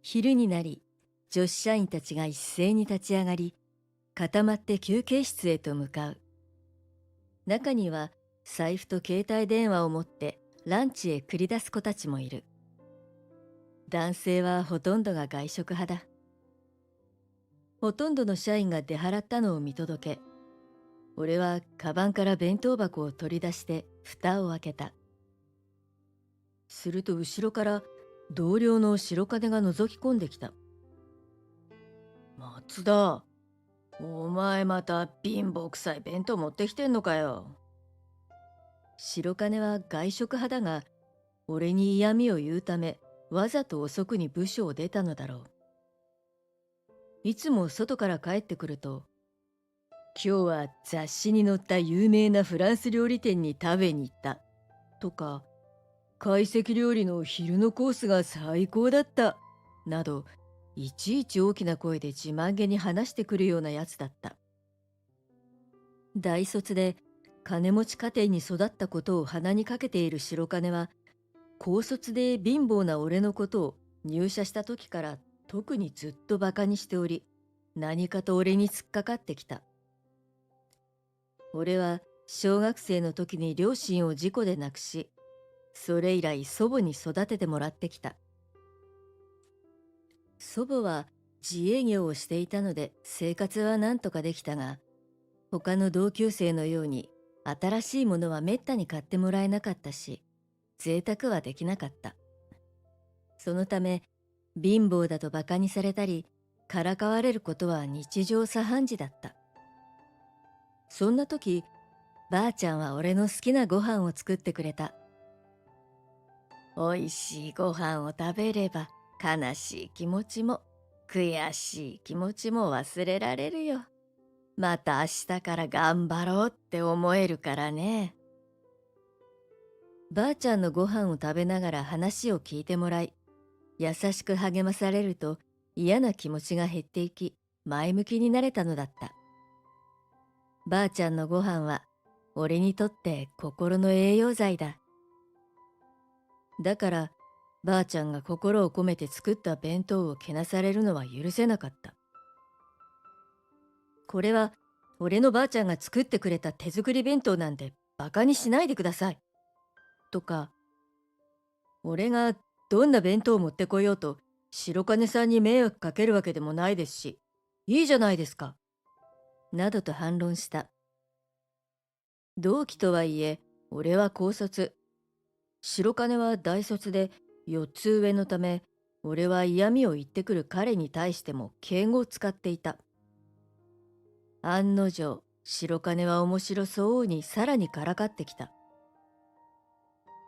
昼になり、女子社員たちが一斉に立ち上がり、固まって休憩室へと向かう。中には財布と携帯電話を持ってランチへ繰り出す子たちもいる。男性はほとんどが外食派だ。ほとんどの社員が出払ったのを見届け、俺はカバンから弁当箱を取り出して蓋を開けた。すると後ろから同僚の白金が覗き込んできた。松田、お前また貧乏くさい弁当持ってきてんのかよ。白金は外食派だが、俺に嫌味を言うため、わざと遅くに部署を出たのだろう。いつも外から帰ってくると、今日は雑誌に載った有名なフランス料理店に食べに行った。とか、懐石料理の昼のコースが最高だった。など、いちいち大きな声で自慢げに話してくるようなやつだった。大卒で金持ち家庭に育ったことを鼻にかけている白金は、高卒で貧乏な俺のことを入社した時から特にずっとバカにしており、何かと俺に突っかかってきた。俺は小学生の時に両親を事故で亡くし、それ以来祖母に育ててもらってきた。祖母は自営業をしていたので生活は何とかできたが、他の同級生のように新しいものはめったに買ってもらえなかったし、贅沢はできなかった。そのため、貧乏だと馬鹿にされたり、からかわれることは日常茶飯事だった。そんな時、ばあちゃんは俺の好きなご飯を作ってくれた。おいしいご飯を食べれば、悲しい気持ちも、悔しい気持ちも忘れられるよ。また明日から頑張ろうって思えるからね。ばあちゃんのご飯を食べながら話を聞いてもらい、優しく励まされると嫌な気持ちが減っていき、前向きになれたのだった。ばあちゃんのご飯は、俺にとって心の栄養剤だ。だから、ばあちゃんが心を込めて作った弁当をけなされるのは許せなかった。これは、俺のばあちゃんが作ってくれた手作り弁当なんてバカにしないでください。とか、俺がどんな弁当を持ってこようと白金さんに迷惑かけるわけでもないですし、いいじゃないですか。などと反論した。同期とはいえ、俺は高卒。白金は大卒で4つ上のため、俺は嫌味を言ってくる彼に対しても敬語を使っていた。案の定、白金は面白そうにさらにからかってきた。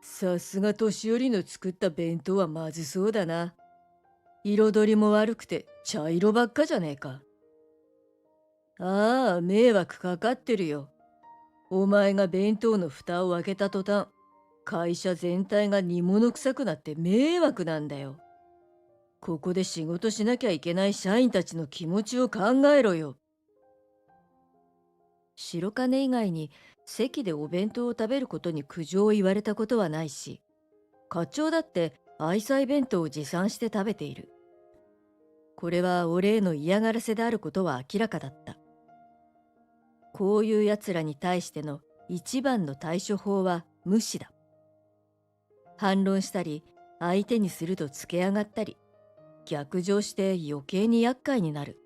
さすが年寄りの作った弁当はまずそうだな。彩りも悪くて茶色ばっかじゃねえか。ああ、迷惑かかってるよ。お前が弁当の蓋を開けた途端、会社全体が煮物臭くなって迷惑なんだよ。ここで仕事しなきゃいけない社員たちの気持ちを考えろよ。白金以外に席でお弁当を食べることに苦情を言われたことはないし、課長だって愛妻弁当を持参して食べている。これは俺への嫌がらせであることは明らかだった。こういう奴らに対しての一番の対処法は無視だ。反論したり、相手にするとつけ上がったり、逆上して余計に厄介になる。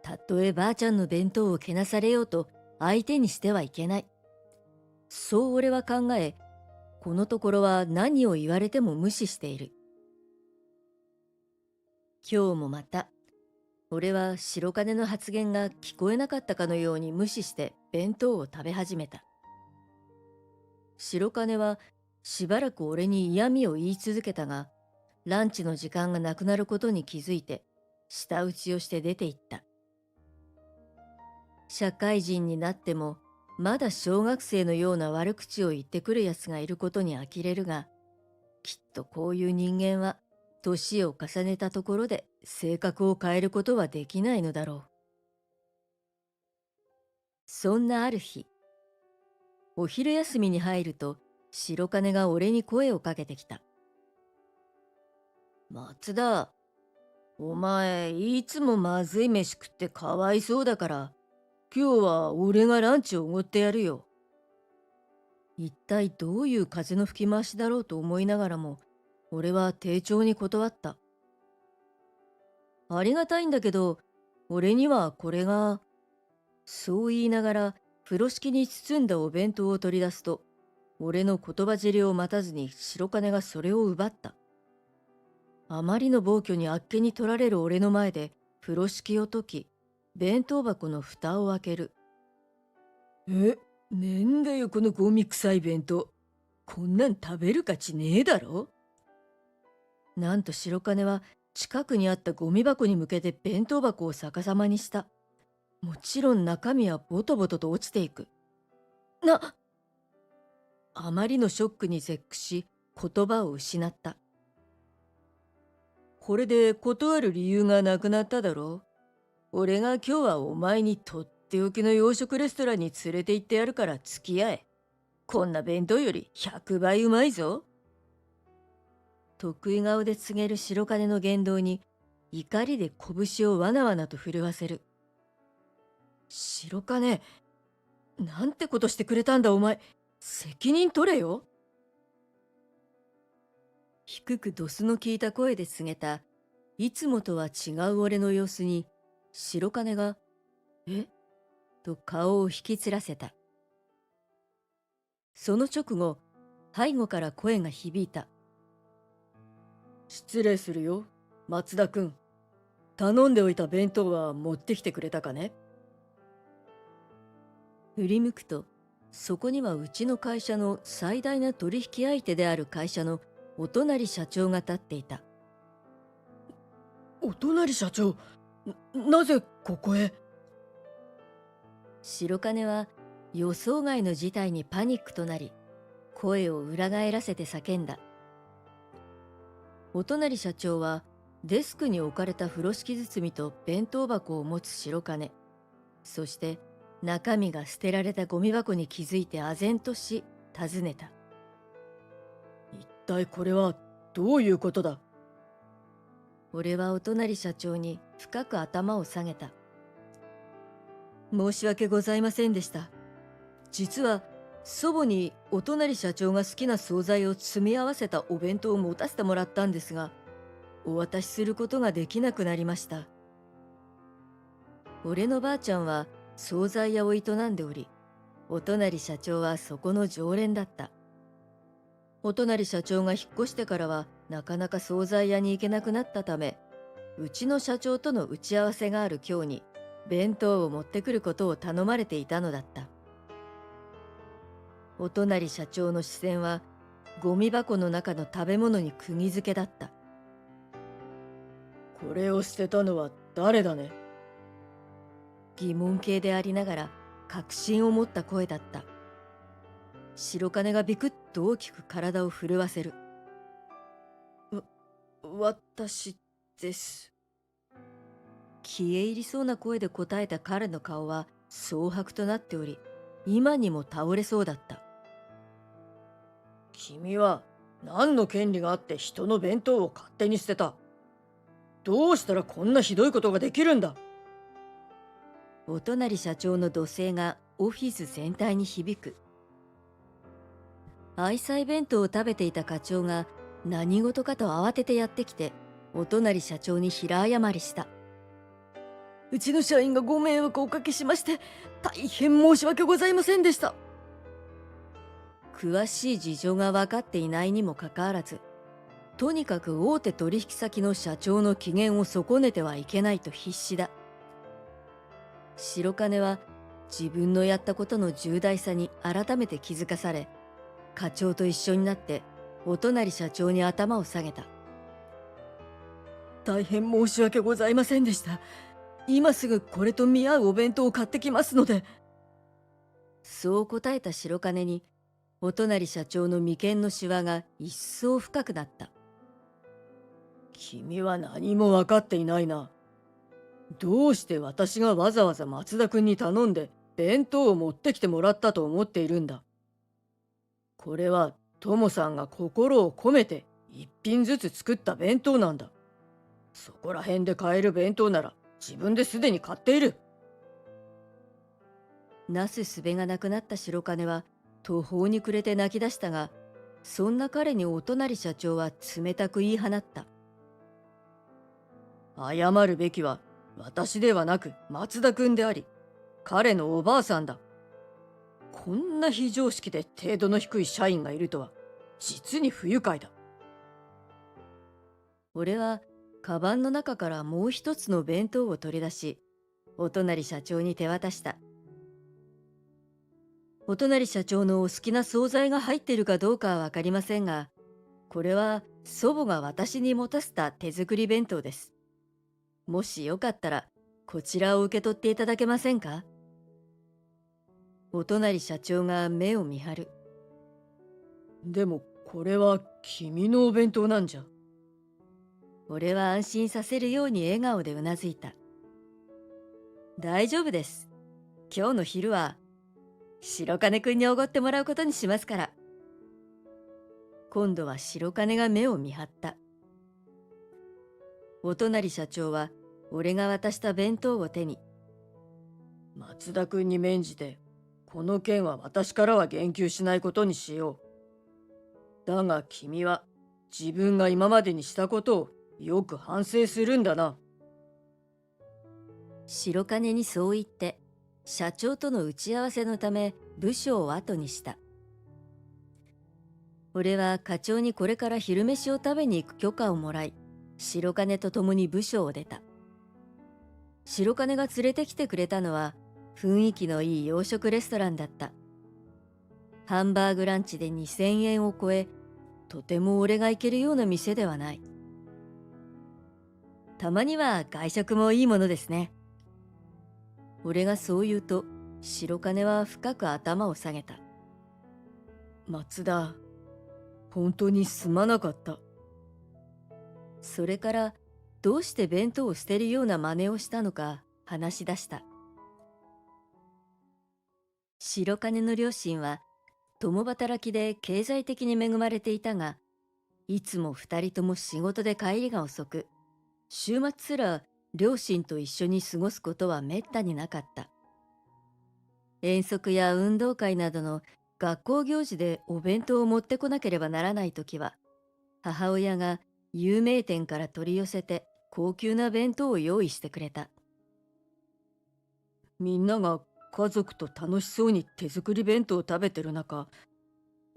たとえばあちゃんの弁当をけなされようと相手にしてはいけない。そう俺は考え、このところは何を言われても無視している。今日もまた、俺は白金の発言が聞こえなかったかのように無視して弁当を食べ始めた。白金はしばらく俺に嫌味を言い続けたが、ランチの時間がなくなることに気づいて、舌打ちをして出て行った。社会人になっても、まだ小学生のような悪口を言ってくる奴がいることに呆れるが、きっとこういう人間は、年を重ねたところで性格を変えることはできないのだろう。そんなある日、お昼休みに入ると、白金が俺に声をかけてきた。松田、お前いつもまずい飯食ってかわいそうだから、今日は俺がランチをおごってやるよ。一体どういう風の吹き回しだろうと思いながらも、俺は丁重に断った。ありがたいんだけど、俺にはこれが。そう言いながら、風呂敷に包んだお弁当を取り出すと、俺の言葉尻を待たずに白金がそれを奪った。あまりの暴挙にあっけに取られる俺の前で、風呂敷を解き、弁当箱の蓋を開ける。なんだよこのゴミ臭い弁当。こんなん食べる価値ねえだろ。なんと白金は近くにあったゴミ箱に向けて弁当箱を逆さまにした。もちろん中身はボトボトと落ちていく。あまりのショックに絶句し、言葉を失った。これで断る理由がなくなっただろう。俺が今日はお前にとっておきの洋食レストランに連れて行ってやるから付き合え。こんな弁当より100倍うまいぞ。得意顔で告げる白金の言動に、怒りで拳をわなわなと震わせる。白金、なんてことしてくれたんだお前。責任取れよ。低くドスの効いた声で告げた、いつもとは違う俺の様子に、白金が、えと顔を引きつらせた。その直後、背後から声が響いた。失礼するよ、松田君。頼んでおいた弁当は持ってきてくれたかね。振り向くと、そこにはうちの会社の最大な取引相手である会社のお隣社長が立っていた。お隣社長、なぜここへ。白金は予想外の事態にパニックとなり、声を裏返らせて叫んだ。お隣社長はデスクに置かれた風呂敷包みと弁当箱を持つ白金、そして中身が捨てられたゴミ箱に気づいて唖然とし尋ねた。一体これはどういうことだ。俺はお隣社長に深く頭を下げた。申し訳ございませんでした。実は祖母にお隣社長が好きな惣菜を積み合わせたお弁当を持たせてもらったんですが、お渡しすることができなくなりました。俺のばあちゃんは惣菜屋を営んでおり、お隣社長はそこの常連だった。お隣社長が引っ越してからはなかなか惣菜屋に行けなくなったため、うちの社長との打ち合わせがある今日に弁当を持ってくることを頼まれていたのだった。お隣社長の視線はゴミ箱の中の食べ物に釘付けだった。これを捨てたのは誰だね。疑問形でありながら確信を持った声だった。白金がビクッと大きく体を震わせる。私です。消え入りそうな声で答えた彼の顔は蒼白となっており、今にも倒れそうだった。君は何の権利があって人の弁当を勝手に捨てた。どうしたらこんなひどいことができるんだ。お隣社長の怒声がオフィス全体に響く。愛妻弁当を食べていた課長が何事かと慌ててやってきて、お隣社長に平謝りした。うちの社員がご迷惑をおかけしまして大変申し訳ございませんでした。詳しい事情が分かっていないにもかかわらず、とにかく大手取引先の社長の機嫌を損ねてはいけないと必死だ。白金は自分のやったことの重大さに改めて気づかされ、課長と一緒になってお隣社長に頭を下げた。大変申し訳ございませんでした。今すぐこれと見合うお弁当を買ってきますので。そう答えた白金に、お隣社長の眉間のシワが一層深くなった。君は何も分かっていないな。どうして私がわざわざ松田君に頼んで弁当を持ってきてもらったと思っているんだ。これはトモさんが心を込めて一品ずつ作った弁当なんだ。そこら辺で買える弁当なら自分ですでに買っている。なすすべがなくなった白金は途方に暮れて泣き出したが、そんな彼にお隣社長は冷たく言い放った。謝るべきは私ではなく松田君であり、彼のおばあさんだ。こんな非常識で程度の低い社員がいるとは実に不愉快だ。俺はカバンの中からもう一つの弁当を取り出し、お隣社長に手渡した。お隣社長のお好きな惣菜が入っているかどうかはわかりませんが、これは祖母が私に持たせた手作り弁当です。もしよかったら、こちらを受け取っていただけませんか？お隣社長が目を見張る。でもこれは君のお弁当なんじゃ。俺は安心させるように笑顔でうなずいた。大丈夫です。今日の昼は白金くんにおごってもらうことにしますから。今度は白金が目を見張った。お隣社長は俺が渡した弁当を手に、松田君に免じてこの件は私からは言及しないことにしよう。だが君は自分が今までにしたことをよく反省するんだな。白金にそう言って社長との打ち合わせのため部署を後にした。俺は課長にこれから昼飯を食べに行く許可をもらい、白金と共に部署を出た。白金が連れてきてくれたのは雰囲気のいい洋食レストランだった。ハンバーグランチで2000円を超え、とても俺が行けるような店ではない。たまには外食もいいものですね。俺がそう言うと、白金は深く頭を下げた。松田、本当にすまなかった。それからどうして弁当を捨てるような真似をしたのか話し出した。白金の両親は共働きで経済的に恵まれていたが、いつも二人とも仕事で帰りが遅く、週末すら両親と一緒に過ごすことはめったになかった。遠足や運動会などの学校行事でお弁当を持ってこなければならないときは、母親が有名店から取り寄せて高級な弁当を用意してくれた。みんなが家族と楽しそうに手作り弁当を食べてる中、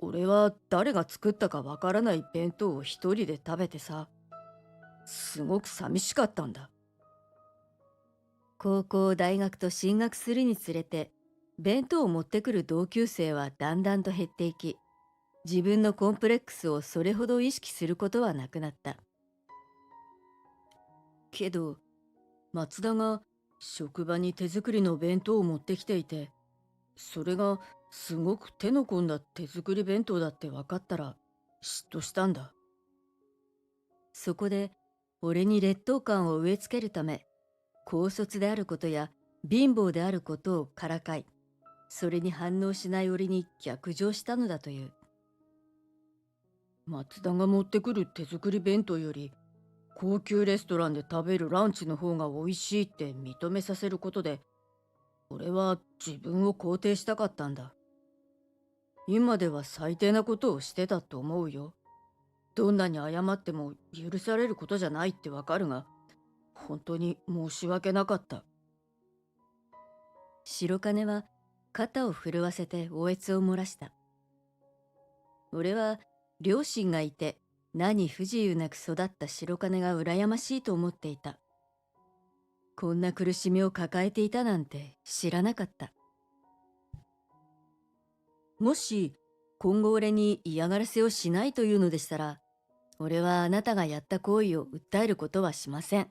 俺は誰が作ったかわからない弁当を一人で食べてさ、すごく寂しかったんだ。高校大学と進学するにつれて、弁当を持ってくる同級生はだんだんと減っていき、自分のコンプレックスをそれほど意識することはなくなった。けど松田が職場に手作りの弁当を持ってきていて、それがすごく手の込んだ手作り弁当だって分かったら嫉妬したんだ。そこで俺に劣等感を植え付けるため、高卒であることや貧乏であることをからかい、それに反応しない俺に逆上したのだという。松田が持ってくる手作り弁当より高級レストランで食べるランチの方が美味しいって認めさせることで、俺は自分を肯定したかったんだ。今では最低なことをしてたと思うよ。どんなに謝っても許されることじゃないってわかるが、本当に申し訳なかった。白金は肩を震わせておえつを漏らした。俺は両親がいて何不自由なく育った白金が羨ましいと思っていた。こんな苦しみを抱えていたなんて知らなかった。もし今後俺に嫌がらせをしないというのでしたら、俺はあなたがやった行為を訴えることはしません。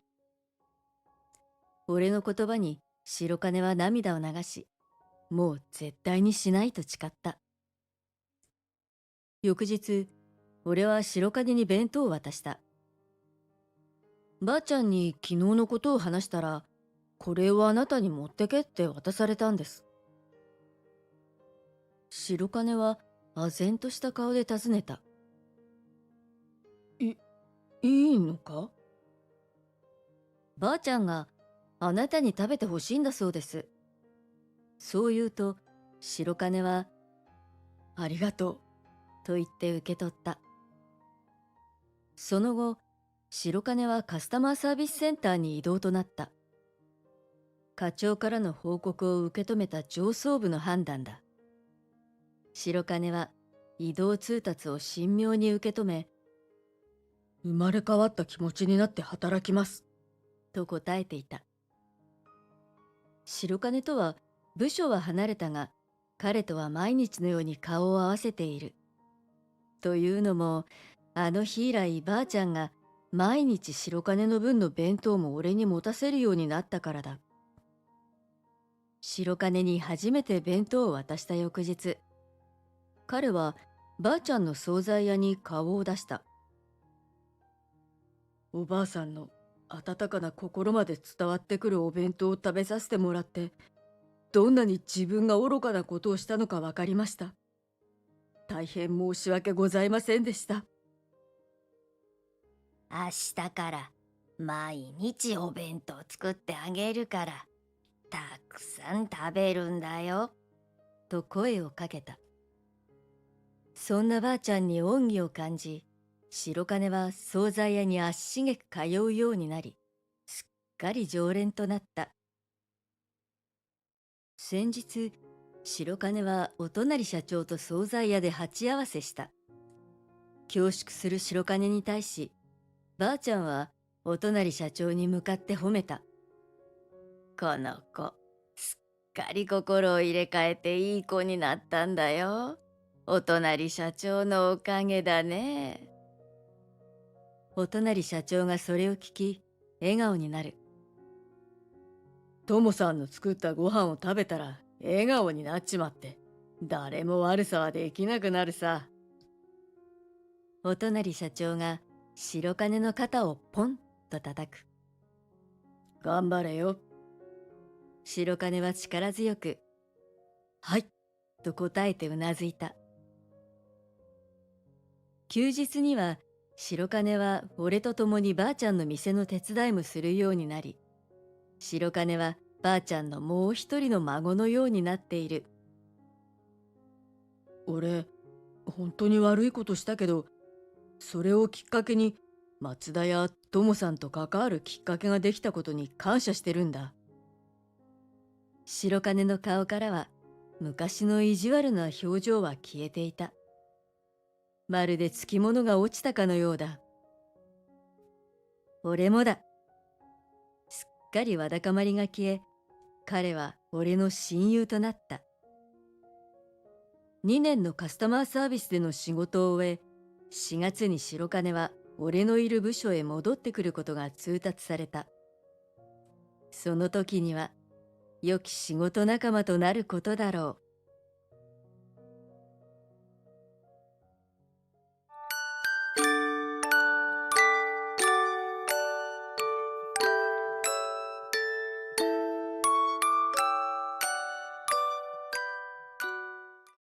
俺の言葉に白金は涙を流し、もう絶対にしないと誓った。翌日、俺は白金に弁当を渡した。ばあちゃんに昨日のことを話したら、これをあなたに持ってけって渡されたんです。白金は唖然とした顔で尋ねた。いのか？ばあちゃんがあなたに食べてほしいんだそうです。そう言うと、白金は、ありがとう、と言って受け取った。その後、白金はカスタマーサービスセンターに異動となった。課長からの報告を受け止めた上層部の判断だ。白金は異動通達を神妙に受け止め、生まれ変わった気持ちになって働きます、と答えていた。白金とは部署は離れたが、彼とは毎日のように顔を合わせている。というのも、あの日以来ばあちゃんが毎日白金の分の弁当も俺に持たせるようになったからだ。白金に初めて弁当を渡した翌日、彼はばあちゃんの惣菜屋に顔を出した。おばあさんの温かな心まで伝わってくるお弁当を食べさせてもらって、どんなに自分が愚かなことをしたのか分かりました。大変申し訳ございませんでした。明日から毎日お弁当作ってあげるから、たくさん食べるんだよ。と声をかけた。そんなばあちゃんに恩義を感じ、白金は惣菜屋に足しげく通うようになり、すっかり常連となった。先日、白金はお隣社長と惣菜屋で鉢合わせした。恐縮する白金に対し、ばあちゃんはお隣社長に向かって褒めた。この子、すっかり心を入れ替えていい子になったんだよ。お隣社長のおかげだね。お隣社長がそれを聞き、笑顔になる。トモさんの作ったご飯を食べたら笑顔になっちまって、誰も悪さはできなくなるさ。お隣社長が白金の肩をポンと叩く。頑張れよ。白金は力強く、はい、と答えてうなずいた。休日には白金は俺と共にばあちゃんの店の手伝いもするようになり、白金はばあちゃんのもう一人の孫のようになっている。俺、本当に悪いことしたけど、それをきっかけに松田やトさんと関わるきっかけができたことに感謝してるんだ。白金の顔からは昔の意地悪な表情は消えていた。まるでつきものが落ちたかのようだ。俺もだ。すっかりわだかまりが消え、彼は俺の親友となった。2年のカスタマーサービスでの仕事を終え、4月に白金は俺のいる部署へ戻ってくることが通達された。その時には良き仕事仲間となることだろう。